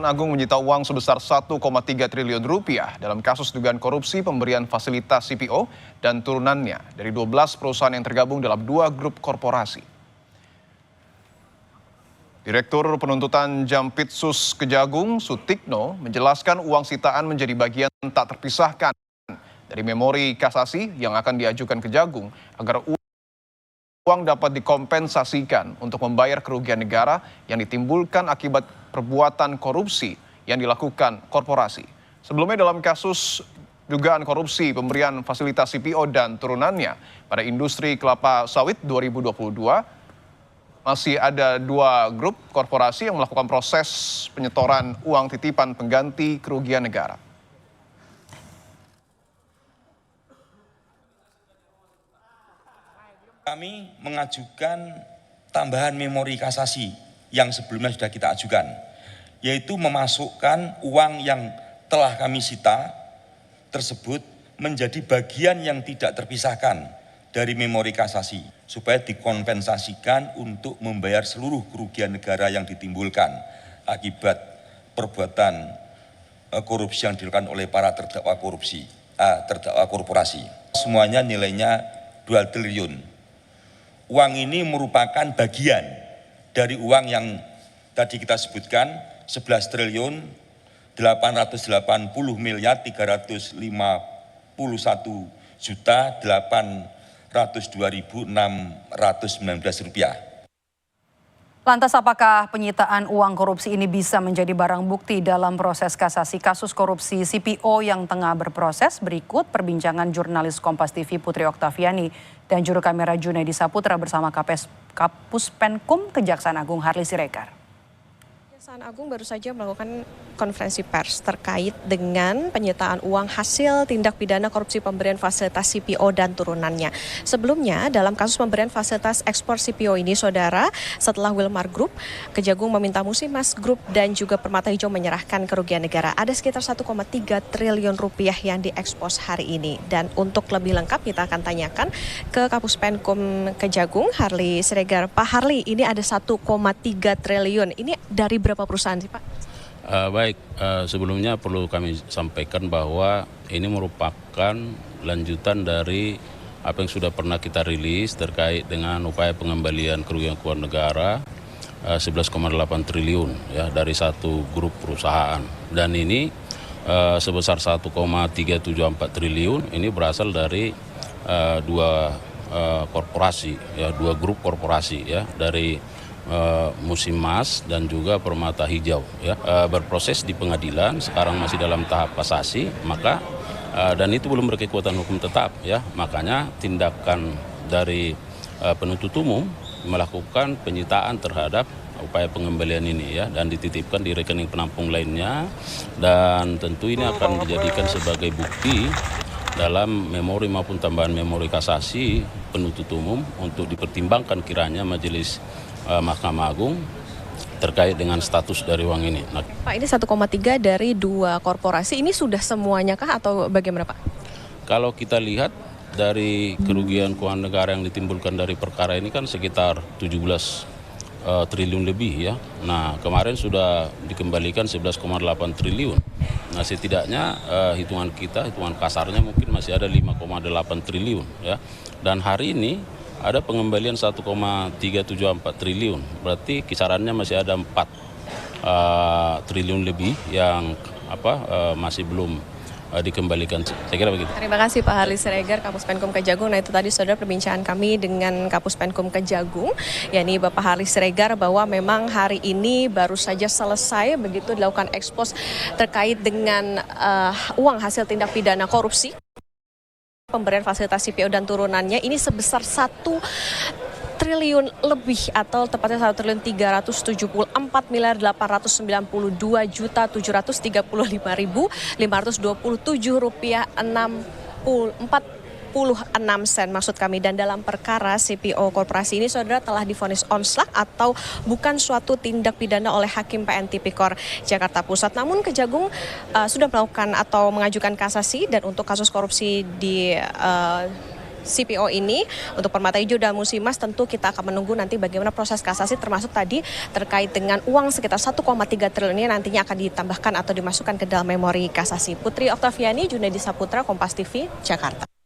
Agung menyita uang sebesar 1,3 triliun rupiah dalam kasus dugaan korupsi pemberian fasilitas CPO dan turunannya dari 12 perusahaan yang tergabung dalam 2 grup korporasi. Direktur Penuntutan Jampitsus Kejagung, Sutikno, menjelaskan uang sitaan menjadi bagian tak terpisahkan dari memori kasasi yang akan diajukan Kejagung agar uang dapat dikompensasikan untuk membayar kerugian negara yang ditimbulkan akibat perbuatan korupsi yang dilakukan korporasi. Sebelumnya dalam kasus dugaan korupsi pemberian fasilitas CPO dan turunannya pada industri kelapa sawit 2022, masih ada 2 grup korporasi yang melakukan proses penyetoran uang titipan pengganti kerugian negara. Kami mengajukan tambahan memori kasasi yang sebelumnya sudah kita ajukan, yaitu memasukkan uang yang telah kami sita tersebut menjadi bagian yang tidak terpisahkan dari memori kasasi, supaya dikompensasikan untuk membayar seluruh kerugian negara yang ditimbulkan akibat perbuatan korupsi yang dilakukan oleh para terdakwa korporasi. Semuanya nilainya 2 triliun. Uang ini merupakan bagian dari uang yang tadi kita sebutkan 11 triliun 880 miliar 351 juta 802.619 rupiah. Lantas apakah penyitaan uang korupsi ini bisa menjadi barang bukti dalam proses kasasi kasus korupsi CPO yang tengah berproses? Berikut perbincangan jurnalis Kompas TV Putri Oktaviani dan juru kamera Junaidi Saputra bersama Kapus Penkum Kejaksaan Agung Harli Siregar. Kejaksaan Agung baru saja melakukan konferensi pers terkait dengan penyitaan uang hasil tindak pidana korupsi pemberian fasilitas CPO dan turunannya. Sebelumnya dalam kasus pemberian fasilitas ekspor CPO ini, saudara, setelah Wilmar Group, Kejagung meminta Musimas Group dan juga Permata Hijau menyerahkan kerugian negara. Ada sekitar 1,3 triliun rupiah yang diekspos hari ini. Dan untuk lebih lengkap kita akan tanyakan ke Kapus Penkum Kejagung Harli Siregar. Pak Harli, ini ada 1,3 triliun. Ini dari berapa perusahaan sih, Pak? Sebelumnya perlu kami sampaikan bahwa ini merupakan lanjutan dari apa yang sudah pernah kita rilis terkait dengan upaya pengembalian kerugian keuangan negara 11,8 triliun ya dari satu grup perusahaan, dan ini sebesar 1,374 triliun ini berasal dari 2 korporasi ya, 2 grup korporasi ya, dari Musimas dan juga Permata Hijau ya, berproses di pengadilan, sekarang masih dalam tahap kasasi, maka dan itu belum berkekuatan hukum tetap ya, makanya tindakan dari penuntut umum melakukan penyitaan terhadap upaya pengembalian ini ya, dan dititipkan di rekening penampung lainnya, dan tentu ini akan dijadikan sebagai bukti dalam memori maupun tambahan memori kasasi penuntut umum untuk dipertimbangkan kiranya Majelis Mahkamah Agung terkait dengan status dari uang ini. Nah, Pak, ini 1,3 dari 2 korporasi, ini sudah semuanya kah atau bagaimana, Pak? Kalau kita lihat dari kerugian keuangan negara yang ditimbulkan dari perkara ini kan sekitar 17 triliun lebih ya. Nah, kemarin sudah dikembalikan 11,8 triliun. Nah, setidaknya hitungan kasarnya mungkin masih ada 5,8 triliun ya. Dan hari ini ada pengembalian 1,374 triliun, berarti kisarannya masih ada 4 triliun lebih yang masih belum dikembalikan. Saya kira begitu. Terima kasih Pak Harli Siregar, Kapus Penkum Kejagung. Nah, itu tadi saudara perbincangan kami dengan Kapus Penkum Kejagung, yakni Bapak Harli Siregar, bahwa memang hari ini baru saja selesai begitu dilakukan ekspos terkait dengan uang hasil tindak pidana korupsi pemberian fasilitas CPO dan turunannya ini sebesar 1 triliun lebih, atau tepatnya 1 triliun 374 miliar 892 juta 735.527 rupiah 46 sen maksud kami. Dan dalam perkara CPO korporasi ini, saudara, telah divonis onslak atau bukan suatu tindak pidana oleh Hakim PN Tipikor Jakarta Pusat. Namun Kejagung sudah melakukan atau mengajukan kasasi, dan untuk kasus korupsi di CPO ini untuk Permata Hijau dan Musimas tentu kita akan menunggu nanti bagaimana proses kasasi termasuk tadi terkait dengan uang sekitar 1,3 triliun ini nantinya akan ditambahkan atau dimasukkan ke dalam memori kasasi. Putri Oktaviani, Junedi Saputra, Kompas TV, Jakarta.